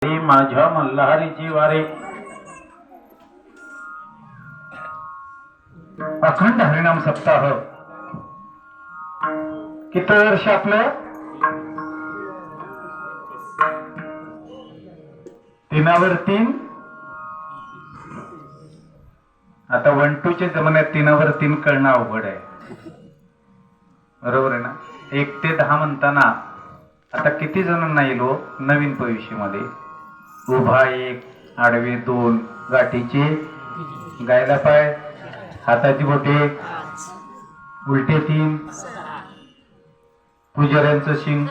माझ्या मल्हारीची वारे. अखंड हरिनाम सप्ताह किती वर्ष आपलं? 3 आता 1-2च्या जमान्यात 3 कळणं अवघड आहे. बरोबर आहे ना? 1 ते 10 म्हणताना आता किती जणांना येलो नवीन पविष्यामध्ये उभा 1, आडवे 2, गाठीचे गायला पाय, हाताची बोटे उलटे 3, पुजाऱ्यांचं शिंग,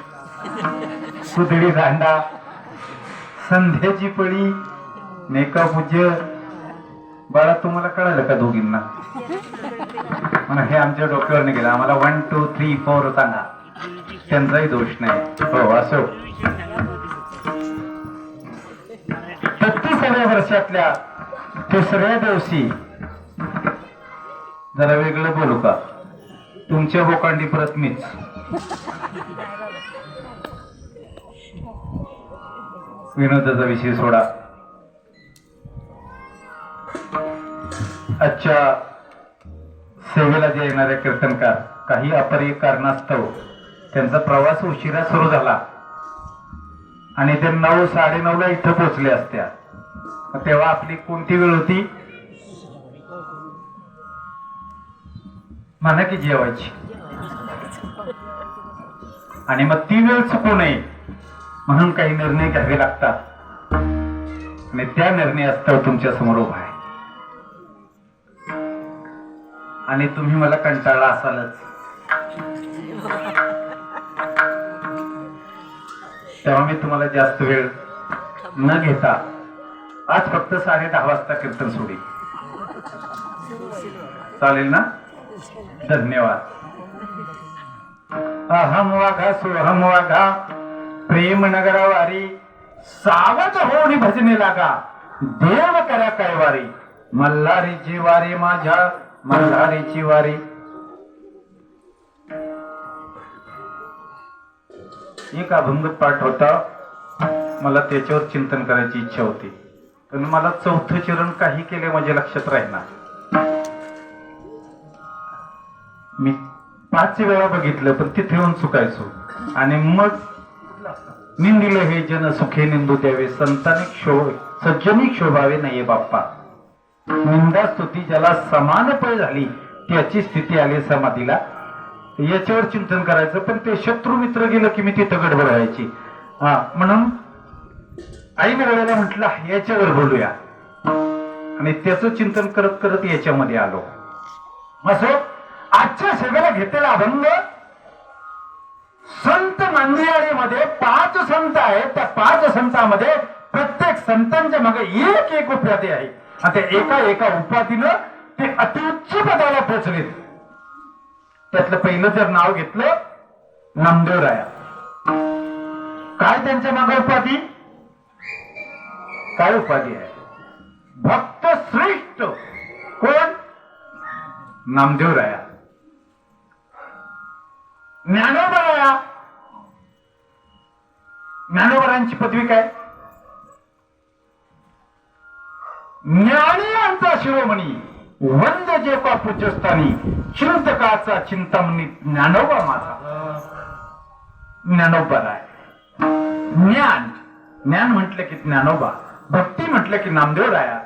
कुदळी दांडा, संध्याची पळी, नेका पूज्य. बाळा तुम्हाला कळालं का दोघींना? म्हणा हे आमच्या डोक्यावर नाही गेलं. आम्हाला 1, 2, 3, 4 सांगा. त्यांचाही दोष नाही. हो असो. 36व्या वर्षातल्या तिसऱ्या दिवशी जरा वेगळं बोलू का? तुमच्या बोकांडी परत मीच. विनोदाचा विषय सोडा. आजच्या सेवेला जे येणारे कीर्तनकार काही अपरिय कारणास्तव त्यांचा प्रवास उशिरा सुरू झाला आणि ते 9, 9:30ला इथं पोहोचले असत्या. तेव्हा आपली कोणती वेळ होती? म्हणा की जेवायची. आणि मग ती वेळ चुकू नये म्हणून काही निर्णय घ्यावे लागतात आणि त्या निर्णयास्तव तुमच्या समोर उभा आहे. आणि तुम्ही मला कंटाळला असालच. तेव्हा मी तुम्हाला जास्त वेळ न घेता आज फक्त 10:30 वाजता कीर्तन सोडी. चालेल ना? धन्यवाद. अहम वाघा सोहम वाघा प्रेम नगरा वारी सावध होऊन भजने लागा देव करा काय वारी मल्हारीची वारी माझ्या मल्हारीची वारी. एक अभंग पाठ होता. मला त्याच्यावर चिंतन करायची इच्छा होती पण मला 4थं चरण काही केले माझ्या लक्षात राहीना. मी 5 वेळा बघितलं पण तिथे येऊन चुकायचो. आणि मग निंदिले हे जन सुखे निंदू द्यावे सज्जनिक शोभावे नाहीये बाप्पा. निंदा स्तुती ज्याला समान पळ झाली त्याची स्थिती आली समाधीला. याच्यावर चिंतन करायचं पण ते शत्रू मित्र गेलं की मी तिथं गडबड व्हायची. म्हणून आईने वेळेला म्हटलं याच्यावर बोलूया आणि त्याचं चिंतन करत करत याच्यामध्ये आलो. असो आजच्या सेवेला घेतलेला अभंग संत मंदिरामध्ये 5 संत आहेत. त्या 5 संतांमध्ये प्रत्येक संतांच्या मागे एक उपाधी आहे आणि त्या एका उपाधीनं ते अतिउच्च पदाला पोहोचलेत. त्यातलं पहिलं जर नाव घेतलं नामदेवराया. काय त्यांच्या मागे उपाधी? काय उपाधी आहे? भक्त श्रेष्ठ. कोण? नामदेवराया. ज्ञानोबराया. ज्ञानोबरायांची पदवी काय? ज्ञानी यांचा शिरोमणी वंद जे का पूज्यस्थानी चिंतकाचा चिंतामणी ज्ञानोबा माझा. ज्ञानोबा आहे. ज्ञान म्हटलं की ज्ञानोबा, भक्ती म्हटलं की नामदेवराया.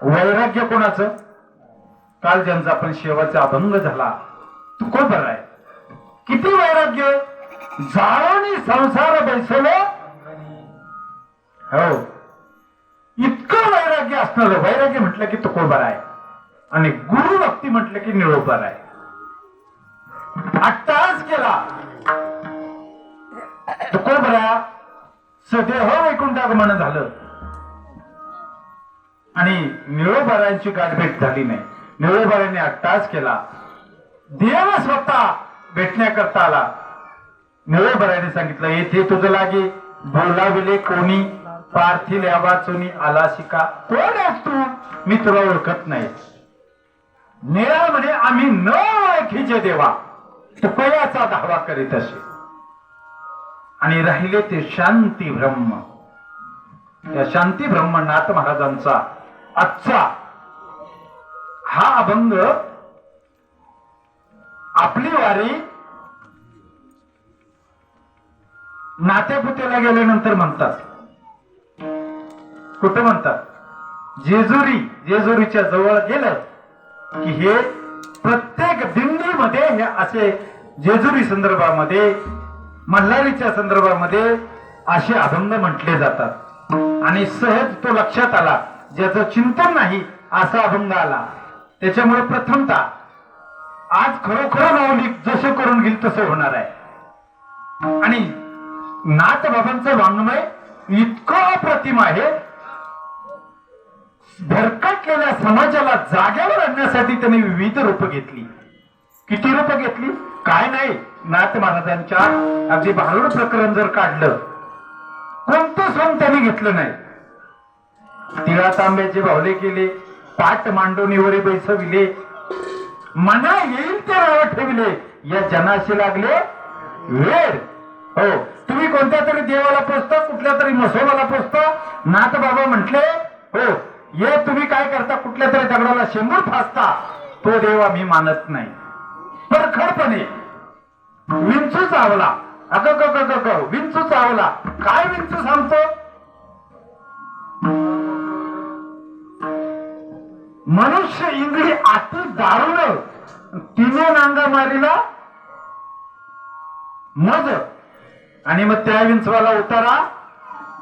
वैराग्य कोणाचं? काल ज्यांचा आपण शेवटचा अभंग झाला तो कोण बरा आहे? किती वैराग्य? जाळोनी संसार बैसलो. हो इतकं वैराग्य असणार. वैराग्य म्हटलं की तुकोबर आहे आणि गुरु भक्ती म्हटलं की निळोबर आहे. अट्टास केला तुकोबरा सदेह वैकुंठागमन झालं आणि निळोबरांची गाठभेट झाली नाही. निळोबरांनी अट्टास केला. देव स्वतः भेटण्याकरता आला. निळोबराने सांगितलं येथे तुझं लागे बोलाविले कोणी पार्थिल या वाचूनी आला शिका. कोण आहेस तू? मी तुला ओळखत नाही. निळा म्हणे आम्ही न ओळखीचे देवा तुकयाचा धावा करीत असे. आणि राहिले ते शांती ब्रह्म. या शांती ब्रह्मनाथ महाराजांचा आजचा हा अभंग आपली वारी नातेपुतेला गेल्यानंतर म्हणतात. कुठं म्हणतात? जेजुरीच्या जवळ गेलं की हे प्रत्येक दिंडीमध्ये हे असे जेजुरी संदर्भामध्ये, मल्हारीच्या संदर्भामध्ये असे अभंग म्हटले जातात. आणि सहज तो लक्षात आला, ज्याचं चिंतन नाही असा अभंग आला. त्याच्यामुळे प्रथमतः आज खरोखर माऊली जसं करून घेईल तसं होणार आहे. आणि नाथ बाबांचं वाङ्मय इतकं अप्रतिम आहे. भरकटलेल्या समाजाला जाग्यावर आणण्यासाठी त्यांनी विविध रूपं घेतली. किती रूपं घेतली काय नाही. नाथ महाराजांच्या अगदी भारूड प्रकरण जर काढलं, कोणतं सोंग त्यांनी घेतलं नाही. तिळा तांब्याचे बावले केले, पाट मांडोनीवरी बैसविले, मना येईल ते नाव ठेवले, या जनाशी लागले वेळ. हो, तुम्ही कोणत्या तरी देवाला पोचता, कुठल्या तरी मसोबाला पोचता. नाथ बाबा म्हटले, हो ये तुम्ही काय करता, कुठल्या तरी दगडाला शेंबूर फासता, तो देव आम्ही मानत नाही. परखडपणे विंचू चावला, विंचू चावला. काय विंचू सांगतो? मनुष्य इंगळी आती दारुण, तिने नांगा मारीला मज. आणि मग त्या विंचवाला उतारा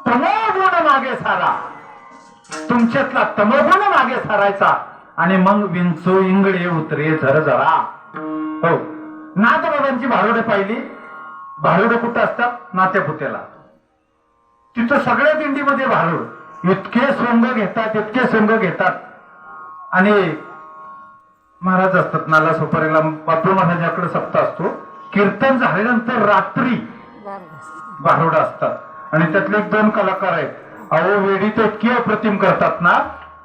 तमोगुण मागे सारा. तुमच्यातला तमोगुण मागे सारायचा आणि मग विंचू इंगळे उतरे झरझरा. हो, नाथबाबांची भारुडे पाहिली. भारुडे कुठं असतात? नात्यापुत्याला. तिथं सगळ्या दिंडीमध्ये भारुड. इतके सोंग घेतात, इतके सोंग घेतात. आणि महाराज असतात नाला सोपारीला, बापू महाराजाकडे सप्ताह असतो. कीर्तन झाल्यानंतर रात्री भारुड असतात आणि त्यातले एक दोन कलाकार आहेत. अहो वेडी तर इतकी अप्रतिम करतात ना,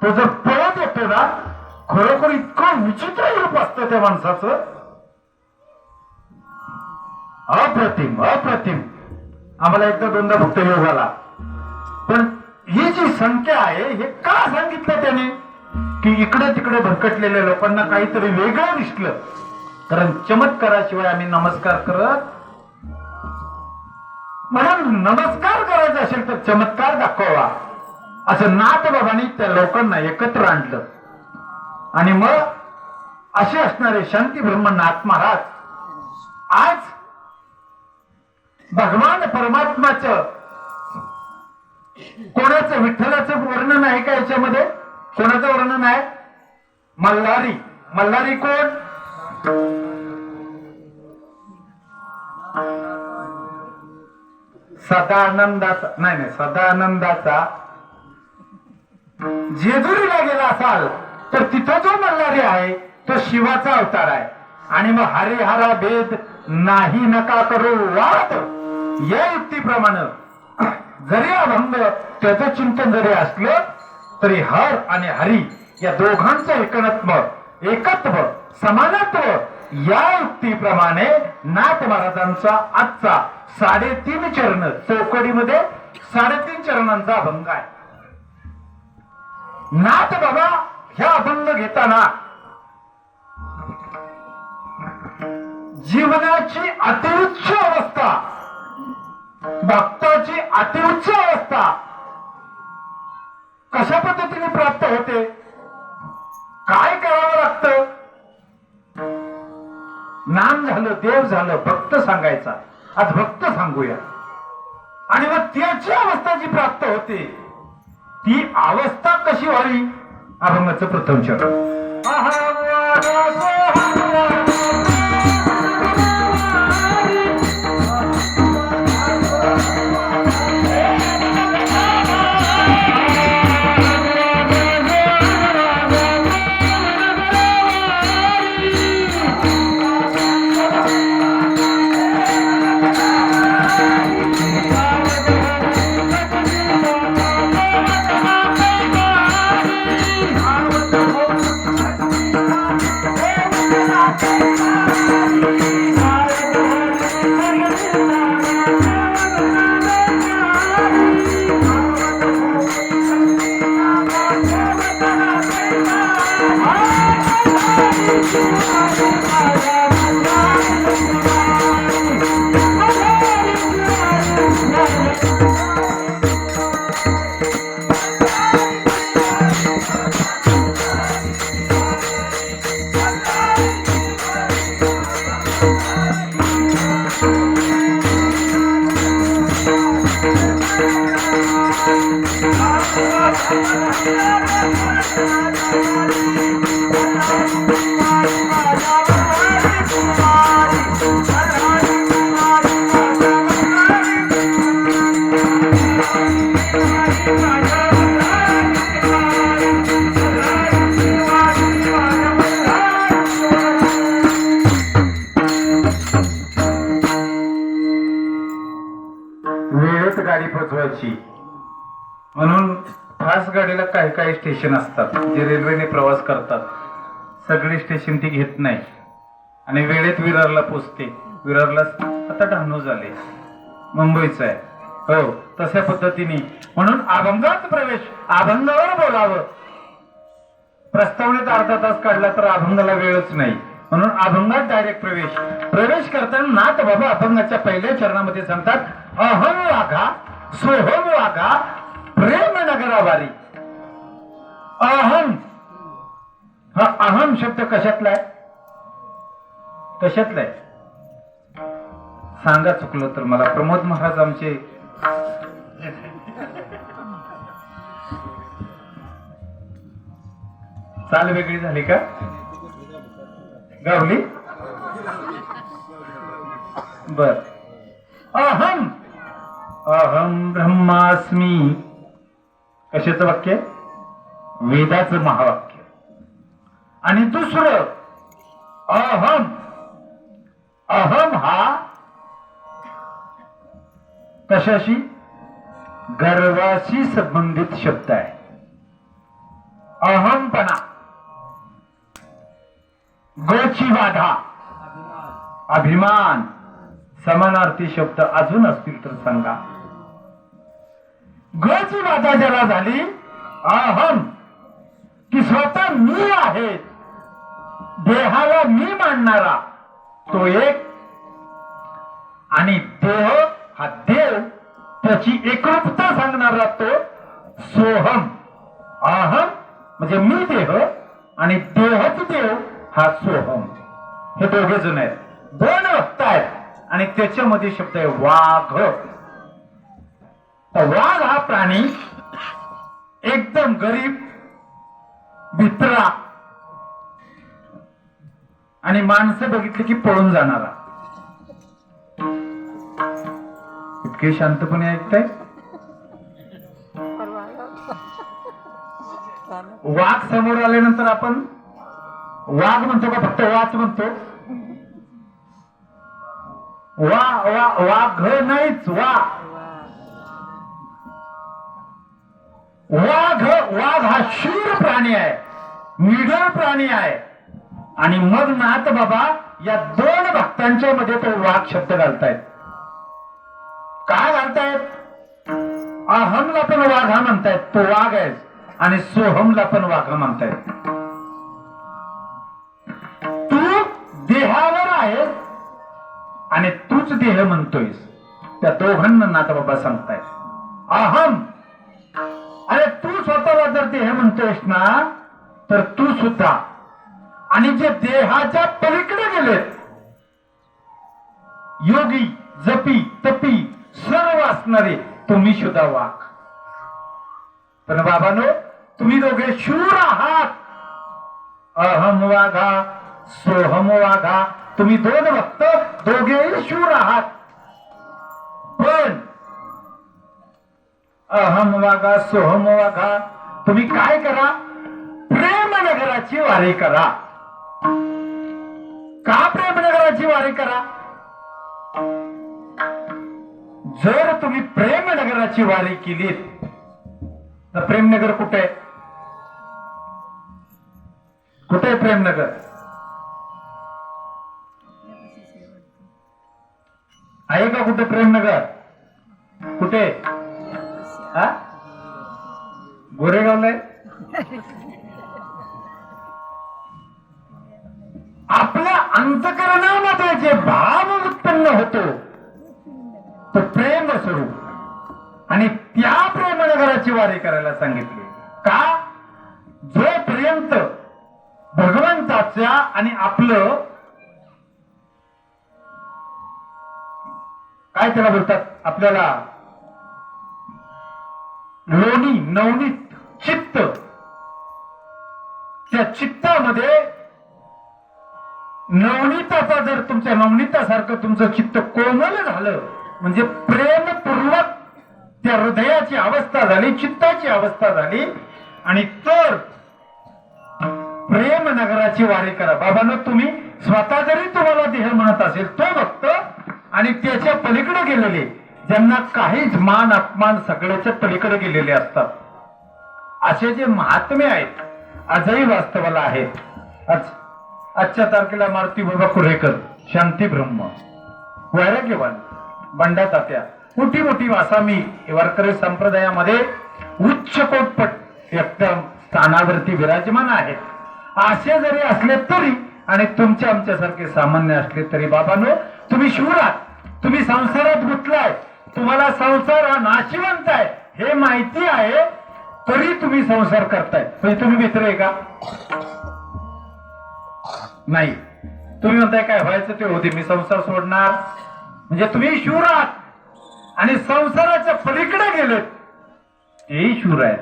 तो जर पळत येतो ना, खरोखर इतकं विचित्र रूप असतं त्या माणसाचं. अप्रतिम अप्रतिम. आम्हाला एकदा दोनदा फक्त योग आला. पण ही जी संख्या आहे, हे का सांगितलं त्याने की इकडे तिकडे भरकटलेल्या लोकांना काहीतरी वेगळं दिसलं. कारण चमत्काराशिवाय आम्ही नमस्कार करत. म्हणून नमस्कार करायचा असेल तर चमत्कार दाखवा, असं नाथबाबांनी त्या लोकांना एकत्र आणलं. आणि मग असे असणारे शांती ब्रह्मनाथ महाराज आज भगवान परमात्माचं, कोणाचं विठ्ठलाचं वर्णन आहे का याच्यामध्ये? कोणाचं वर्णन आहे? मल्हारी. मल्हारी कोण? सदानंदाचा नाही, सदानंदाचा. जेजुरीला गेला असाल तर तिथं जो मल्हारी आहे तो शिवाचा अवतार आहे. आणि मग हरिहरा भेद नाही नका करू वाद, या युक्तीप्रमाणे जरी अभंग त्याचं चिंतन जरी असलं तरी हर आणि हरी या दोघांचं एकत्व, समानत्व या युक्तीप्रमाणे नाथ महाराजांचा आजचा 3.5 चरण, चौकडीमध्ये 3.5 चरणांचा अभंग आहे. नाथ बाबा ह्या अभंग घेताना जीवनाची अतिउच्च अवस्था, भक्ताची अतिउच्च अवस्था कशा पद्धतीने प्राप्त होते, काय करावं लागतं? नाम झालं, देव झालं, भक्त सांगायचा. आज भक्त सांगूया. आणि मग त्याची अवस्था जी प्राप्त होते, ती अवस्था कशी व्हावी? अभंगाचं प्रथम चरण. वेळेत गाडी पोचवायची म्हणून फास्ट गाडीला काही काही स्टेशन असतात जे रेल्वेने प्रवास करतात. सगळे स्टेशन ती घेत नाही आणि वेळेत विरारला पोचते. विरारला आता डहाणू झाले, मुंबईचं आहे. हो, तशा पद्धतीने म्हणून अभंगात प्रवेश, अभंगावर बोलावं. प्रस्तावनेत अर्धा तास काढला तर अभंगाला वेळच नाही, म्हणून अभंगात डायरेक्ट प्रवेश. प्रवेश करताना नाथ बाबा अभंगाच्या पहिल्या चरणामध्ये सांगतात, अहम वाघा सोहम वाघा प्रेम नगरावारी. अहम, हा अहम शब्द कशातला आहे? कशातला आहे सांगा, चुकलं तर मला. प्रमोद महाराज आमचे चाल वेगळी झाली का? गावली बर. अहम, अहम ब्रह्मास्मी कशाचं वाक्य? वेदाचं महावाक्य. आणि दुसरं अहम, अहम हा कशाशी? गर्वाशी संबंधित शब्द आहे. अहमपणा, गोची बाधा, अभिमान, समानार्थी शब्द अजून असतील तर सांगा. गोची बाधा ज्याला झाली, अहम की स्वतः मी आहे, देहाला मी मानणारा तो एक, आणि देह हा देव, त्याची एकरूपता सांगणारा तो सोहम. अहम म्हणजे मी देह आणि देहच देव हा सोहम. हे दोघे जण आहेत, दोन वक्ता आहेत आणि त्याच्यामध्ये शब्द आहे वाघ. तर वाघ हा प्राणी एकदम गरीब, भित्रा आणि माणसं बघितली की पळून जाणारा. इतके शांतपणे ऐकताय? वाघ समोर आल्यानंतर आपण वाघ म्हणतो का फक्त वाच म्हणतो? वाघ नाहीच, वाघ हा शूर प्राणी आहे, निडर प्राणी आहे. आणि मग नाथ बाबा या दोन भक्तांच्या मध्ये तो वाघ शब्द घालतायत. काय घालतायत? अहमला पण वाघा म्हणतायत, तो वाघ आहे, आणि सोहमला पण वाघा म्हणतायत. तू देहावर आहेस आणि तूच देह म्हणतोयस. त्या दोघांना नाथ बाबा सांगतायत अहम. अरे तू स्वतःला जर देह म्हणतोयस ना, तर तू सुद्धा, आणि जे देहाच्या पलीकडे गेलेत, योगी, जपी, तपी सर्व असणारे, तुम्ही सुद्धा वाघ. पण बाबांनो, तुम्ही दोघे शूर आहात. अहम वाघा सोहम वाघा, तुम्ही दोन भक्त दोघेही शूर आहात. पण अहम वाघा सोहम वाघा, तुम्ही काय करा? प्रेमनगराची वारी करा. का प्रेमनगराची वारी करा? जर तुम्ही प्रेमनगराची वारी केलीत तर प्रेमनगर कुठे? कुठे प्रेमनगर? आहे का कुठे प्रेमनगर? कुठे? गोरेगावला आहे. आपल्या अंतकरणामध्ये जे भाव उत्पन्न होतो तो प्रेम स्वरूप, आणि त्या प्रेमनगराची वारी करायला सांगितली. का? जोपर्यंत भगवंताच्या आणि आपलं काय त्याला बोलतात, आपल्याला लोणी, नवनीत चित्त, त्या चित्तामध्ये नवनीताचा जर तुमच्या नवनीतासारखं तुमचं चित्त कोमल झालं म्हणजे प्रेमपूर्वक त्या हृदयाची अवस्था झाली, चित्ताची अवस्था झाली, आणि तर प्रेम नगराची वारी करा. बाबांनो, तुम्ही स्वतः जरी तुम्हाला देह म्हणत असेल तो भक्त आणि त्याच्या पलीकडे गेलेले, ज्यांना काहीच मान अपमान सगळ्याच्या पलीकडे गेलेले असतात, असे जे महात्मे आहेत आजही वास्तवाला आहेत. आजच्या तारखेला मारुती बाबा कुरेकर, शांती ब्रह्म, वैराग्यवान, बंडा तात्या, मोठी मोठी आसामी वारकरी संप्रदायामध्ये उच्च कोटपट एकदम स्थानावरती विराजमान आहेत. असे जरी असले तरी आणि तुमचे आमच्यासारखे सामान्य असले तरी बाबांनो, तुम्ही शूर आहात, तुम्ही संसारात गुंतलाय, तुम्हाला संसार हा नाशिवंत आहे हे माहिती आहे, तरी तुम्ही संसार करताय. म्हणजे तुम्ही मित्र आहे का? नाही. तुम्ही म्हणताय काय व्हायचं ते होते, मी संसार सोडणार. म्हणजे तुम्ही शूर आहात आणि संसाराच्या पलीकडे गेलेत. तेही शूर आहेत,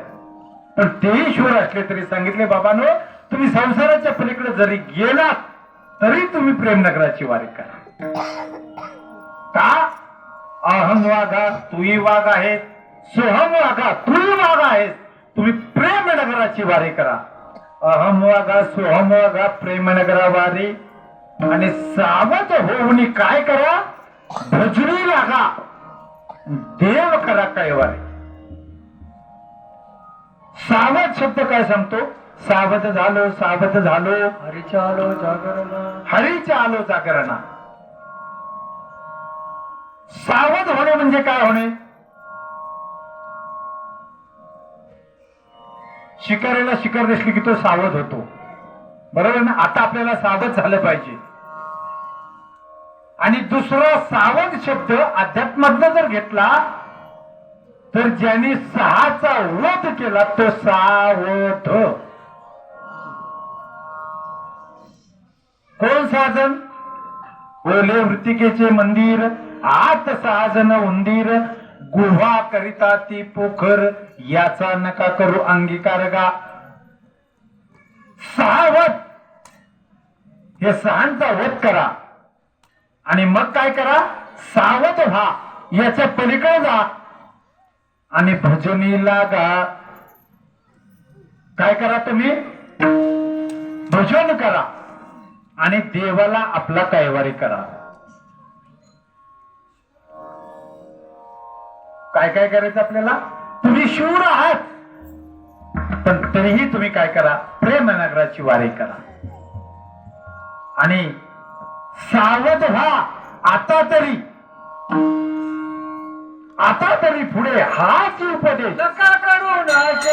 पण तेही शूर असले तरी सांगितले बाबांनो, तुम्ही संसाराच्या पलीकडे जरी गेलात तरी तुम्ही प्रेमनगराची वारी करा. का? अहम वाघा तूही वाघ आहेस, सोहम वाघा तूही वाघ आहेस, तुम्ही प्रेमनगराची वारी करा. अहम वाघा सोहम वाघा प्रेमनगरा वारी. आणि सावध होऊन काय करा? भजनी लागा, देव करा काय वारी. सावध शब्द काय सांगतो? सावध झालो, सावध झालो, हरीच्या आलो जागरणा, हरीच्या आलो जागरणा. सावध होणे म्हणजे काय होणे? शिकारीला शिकार दिसली की तो सावध होतो, बरोबर ना? आता आपल्याला सावध झालं पाहिजे. आणि दुसरा सावध शब्द अध्यात्मातनं जर घेतला तर ज्यांनी सहाचा वध केला तो सावध. कोण सहाजण? ओले वृत्तिकेचे मंदिर, आत सहाजण उंदीर, गुहा करिता ती पोखर, याचा नका करू अंगीकार गा. सहावध, हे सहांचा वध करा आणि मग काय करा? सावध व्हा, याच्या पलीकडे जा आणि भजनीला गा. काय करा? तुम्ही भजन करा आणि देवाला आपला कैवारी करा. काय काय करायचं आपल्याला? तुम्ही शूर आहात पण तरीही तुम्ही काय करा? प्रेमनगराची वारी करा आणि सावध व्हा. आता तरी पुढे हाच उपदेश नका करू नाश.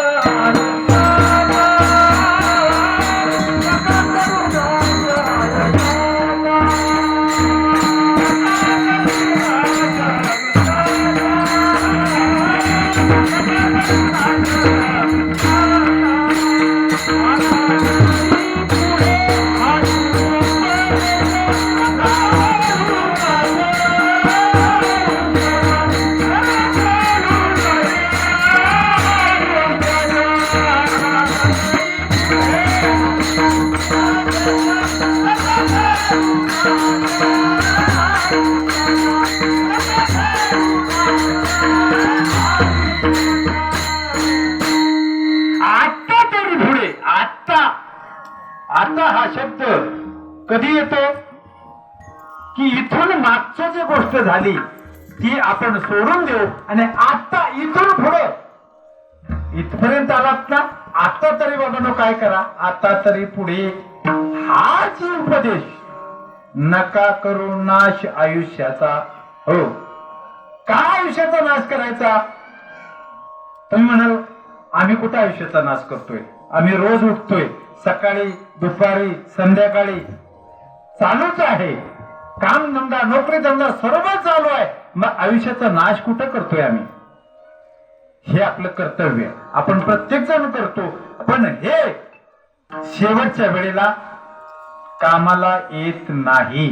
आता हा शब्द कधी येतो की इथून मागची जी गोष्ट झाली ती आपण सोडून देऊ आणि आता इथून पुढे इथपर्यंत आलात ना, आता तरी बाबांनो काय करा? आता तरी पुढे हाच उपदेश नका करू नाश आयुष्याचा. हो, का आयुष्याचा नाश करायचा? तुम्ही म्हणाल आम्ही कुठं आयुष्याचा नाश करतोय? आम्ही रोज उठतोय, सकाळी दुपारी संध्याकाळी चालूच आहे, काम धंदा नोकरी धंदा सर्व चालू आहे, मग आयुष्याचा नाश कुठं करतोय आम्ही? हे आपलं कर्तव्य आपण प्रत्येक जण करतो, पण हे शेवटच्या वेळेला कामाला येत नाही.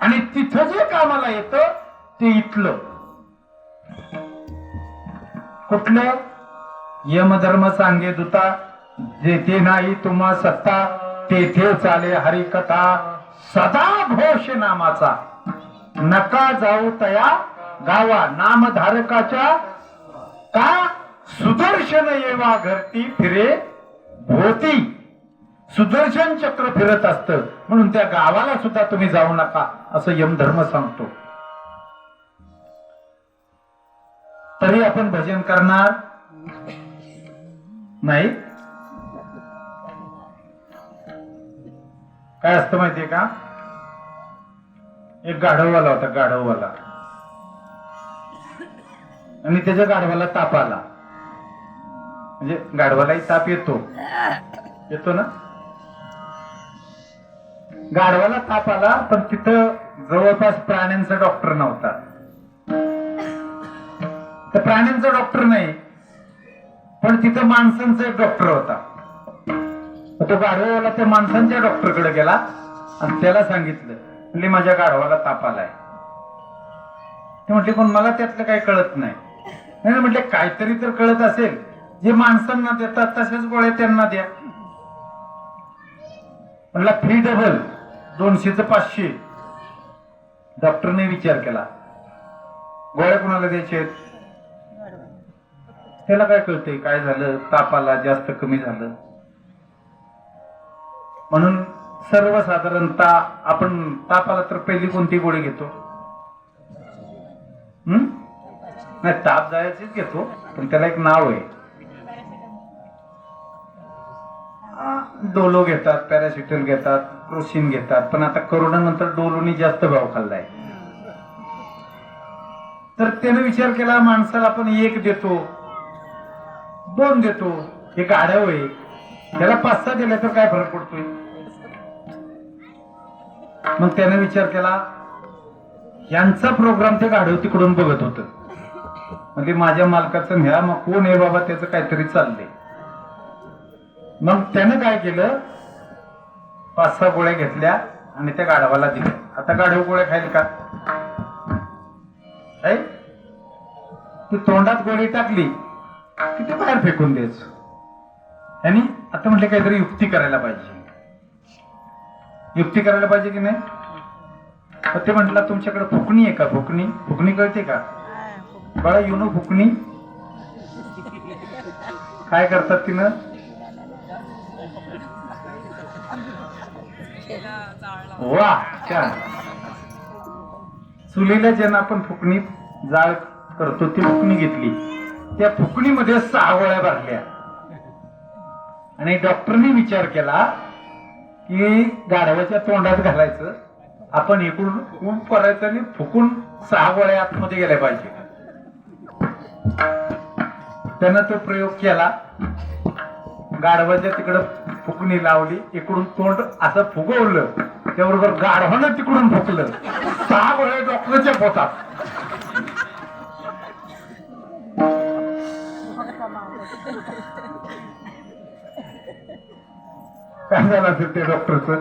आणि तिथं जे कामाला येतं ते इथलं कुठलं? यमधर्म सांगे दूता जेथे नाही तुम्हा सत्ता तेथे चाले हरिकथा सदा घोष नामाचा नका जाऊ तया गावा नामधारकाच्या का सुदर्शन येवा घरती फिरे भोवती सुदर्शन चक्र फिरत असतं म्हणून त्या गावाला सुद्धा तुम्ही जाऊ नका असं यमधर्म सांगतो. तरी आपण भजन करणार नाही. काय असतं माहितीये का, एक गाढववाला होता, गाढववाला, आणि त्याच्या गाढवाला ताप आला. म्हणजे गाढवालाही ताप येतो ना. गाढवाला ताप आला पण तिथं जवळपास प्राण्यांचा डॉक्टर नव्हता. तर प्राण्यांचा डॉक्टर नाही पण तिथं माणसांचा एक डॉक्टर होता. तो गाढवाला त्या माणसांच्या डॉक्टरकडे गेला आणि त्याला सांगितलं, म्हणजे माझ्या गाढवाला ताप आलाय. ते म्हटले पण मला त्यातलं काही कळत नाही. नाही म्हटले काहीतरी तर कळत असेल, जे माणसांना देतात तशाच गोळ्या त्यांना द्या. म्हटला फी डबल 200चं 500. डॉक्टरने विचार केला गोळ्या कुणाला द्यायचे आहेत. त्याला काय कळतंय काय झालं, ताप आला जास्त कमी झालं. म्हणून सर्वसाधारणतः आपण ताप आला तर पहिली कोणती गोळी घेतो? नाही, ताप जायचीच घेतो पण त्याला एक नाव आहे. डोलो घेतात, पॅरासिटल घेतात, क्रोसिन घेतात. पण आता कोरोनानंतर डोलोनी जास्त भाव खाल्लाय. तर त्याने विचार केला माणसाला आपण 1 देतो 2 देतो, एक आढाव आहे, त्याला 5-6 दिले तर काय फरक पडतोय. मग त्याने विचार केला यांचा प्रोग्राम ते गाढव तिकडून बघत होत. म्हणजे माझ्या मालकाचं ह्या मग कोण आहे बाबा, त्याचं काहीतरी चाललंय. मग त्यानं काय केलं, 5-6 गोळ्या घेतल्या आणि त्या गाढवाला दिल्या. आता गाढव गोळ्या खाईल का? ती तोंडात गोळी टाकली किती बाहेर फेकून द्यायचं. आणि आता म्हटलं काहीतरी युक्ती करायला पाहिजे. युक्ती करायला पाहिजे की नाही. ते म्हटलं तुमच्याकडे फुकणी आहे का? फुकणी फुकणी कळते का बाळा? युनो फुकणी काय करतात तिनं? वा छान. चुलीला ज्यांना आपण फुकणी जाळ करतो ती फुकणी घेतली. त्या फुकणीमध्ये 6 गोळ्या भरल्या आणि डॉक्टरने विचार केला की गाढवाच्या तोंडात घालायचं, आपण इकडून ऊब करायचं आणि फुकून 6 गोळ्या आतमध्ये गेल्या पाहिजे. त्यानं तो प्रयोग केला. गाढवाच्या तिकडं फुकणी लावली, इकडून तोंड असं फुगवलं, त्याबरोबर गाढवानं तिकडून फुकलं. 6 गोळ्या डॉक्टरच्या पोटात. काय झालं असेल ते डॉक्टरचं.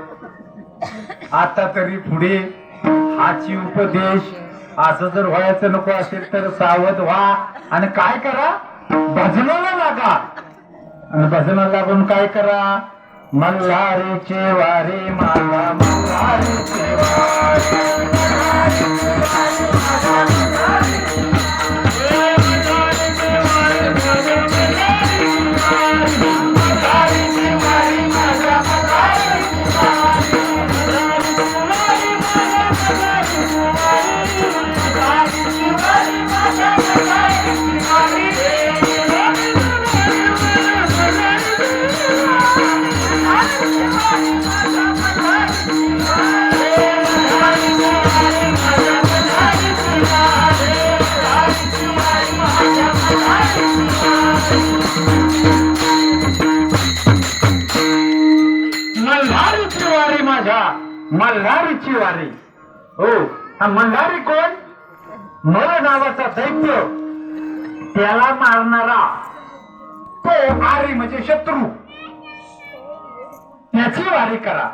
आता तरी पुढे हाची उपदेश असं जर व्हायचं नको असेल तर सावध व्हा आणि काय करा, भजनाला लागा. आणि भजनाला लागून काय करा, मल्हारीचे वारे माला मल्हारीचे वारे. मल्हारीची वारी माझ्या मल्हारीची वारी. हो, हा मल्हारी कोण? मल नावाचा दैत्य, त्याला मारणारा तो आरी म्हणजे शत्रू, त्याची वारी करा.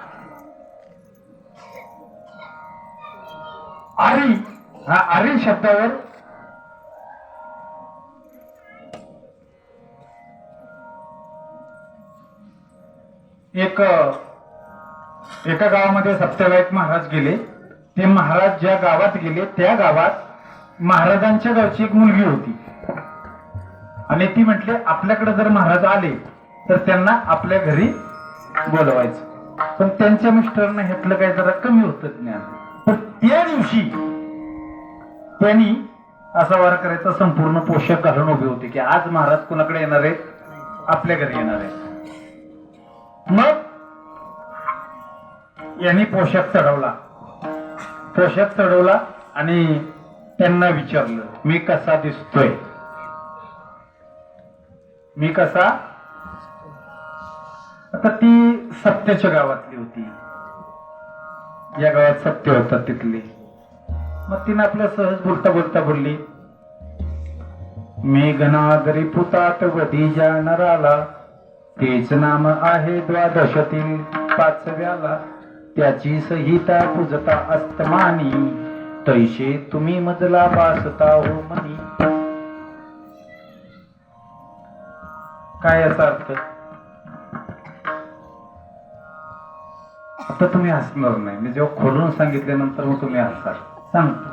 आरी, हा आरी शब्दावर एका गावामध्ये सत्यवाईक महाराज गेले. ते महाराज ज्या गावात गेले त्या गावात महाराजांच्या गावची एक मुलगी होती आणि ती म्हटले आपल्याकडे जर महाराज आले तर त्यांना आपल्या घरी बोलवायचं. पण त्यांच्या मिस्टरनं घेतलं काय जरा कमी होतं ज्ञान. पण त्या दिवशी त्यांनी असा वार करायचा संपूर्ण पोशाख घालून उभे होते की आज महाराज कोणाकडे येणार आहेत, आपल्या घरी येणार आहेत. मग यांनी पोशाख चढवला आणि त्यांना विचारलं मी कसा दिसतोय, मी कसा. आता ती सत्याच्या गावातली होती, या गावात सत्य होता तिथले. मग तिने आपल्या सहज बोलता बोलली मेघनादरी पुतात वधी नराला तेच नाम आहे द्वादशातील पाचव्याला त्याची संहिता पूजता अस्तमानी तैसे तुम्ही मजला वासता हो मनी. काय याचा अर्थ? आता तुम्ही हसणार नाही, मी जेव्हा खोलून सांगितल्यानंतर मग तुम्ही हसाल. सांगतो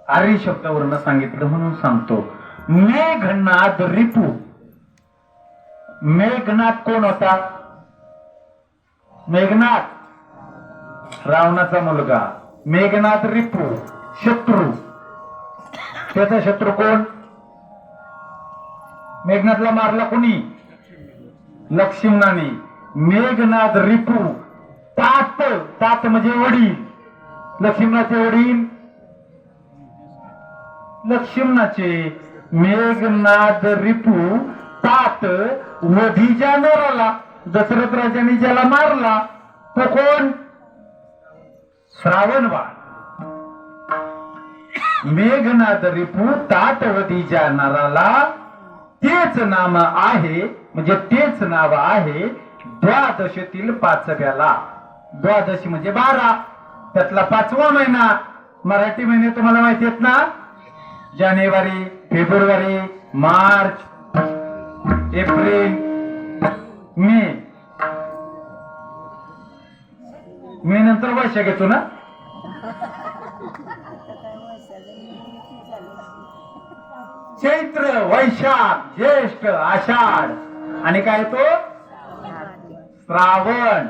आर्य शब्दावरनं सांगितलं म्हणून सांगतो. मेघनाद रिपू. मेघनाद कोण होता? मेघनाद रावणाचा मुलगा. मेघनाद रिपू शत्रू. त्याचा शत्रू कोण? मेघनादला मारला कोणी? लक्ष्मणाने. मेघनाद रिपू तात. तात म्हणजे वडील. लक्ष्मणाचे वडील लक्ष्मणाचे. मेघनाद रिपू तात वधीच्या नराला. दशरथ राजाने ज्याला मारला तो कोण? श्रावणबाळ. मेघनाद रिपू तात वधीच्या नराला तेच नाम आहे, म्हणजे तेच नाव आहे द्वादशीतील पाचव्याला. द्वादशी म्हणजे 12, त्यातला 5वा महिना. मराठी महिने तुम्हाला माहिती आहेत ना? जानेवारी, फेब्रुवारी, मार्च, एप्रिल, मे. मे नंतर वैशाख येतो ना? चैत्र, वैशाख, ज्येष्ठ, आषाढ आणि काय तो श्रावण.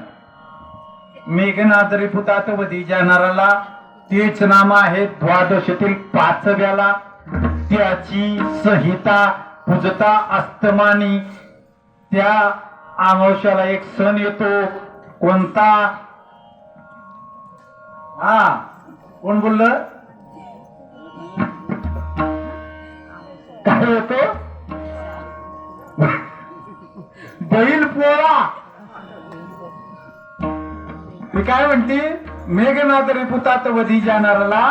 मेघनाद रिपुतात वधी जाणाराला तेच नाम आहे द्वादशीतील पाचव्याला त्याची संहिता पूजता अस्तमानी. त्या अमावस्याला एक सण येतो. कोणता? हा कोण बोललं? काय येतो? बैल पोळा. ती काय म्हणते? मेघनाद रिपुतात वधी जाणाराला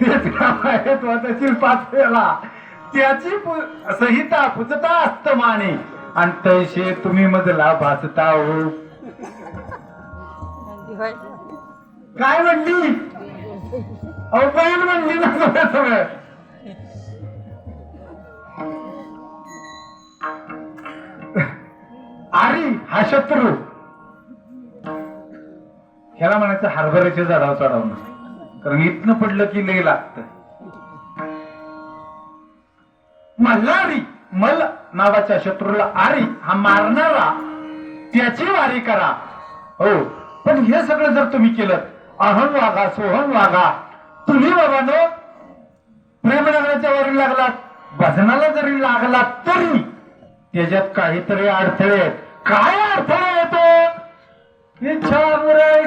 तेच नाव आहे द्वादशीतील पाचव्याला त्याची संहिता पूजता अस्तमाने आणि तैसे तुम्ही मजला भासता हो. काय म्हणली? अहो बैल म्हणली ना सगळं. आरी हा शत्रू. ह्याला म्हणायचं हरभऱ्याच्या झाडावर चढवणं, कारण इथनं पडलं की लय लागतं. मल्हारी, मल नावाच्या शत्रूला आरी हा मारणारा त्याची वारी करा. हो, पण हे सगळं जर तुम्ही केलं अहम वागा सोहम वागा. तुम्ही बाबानो प्रेमनगराच्या वारी लागलात, भजनाला जरी लागलात तरी त्याच्यात काहीतरी अडथळे आहेत. काय अडथळे येतो? इच्छा मुराई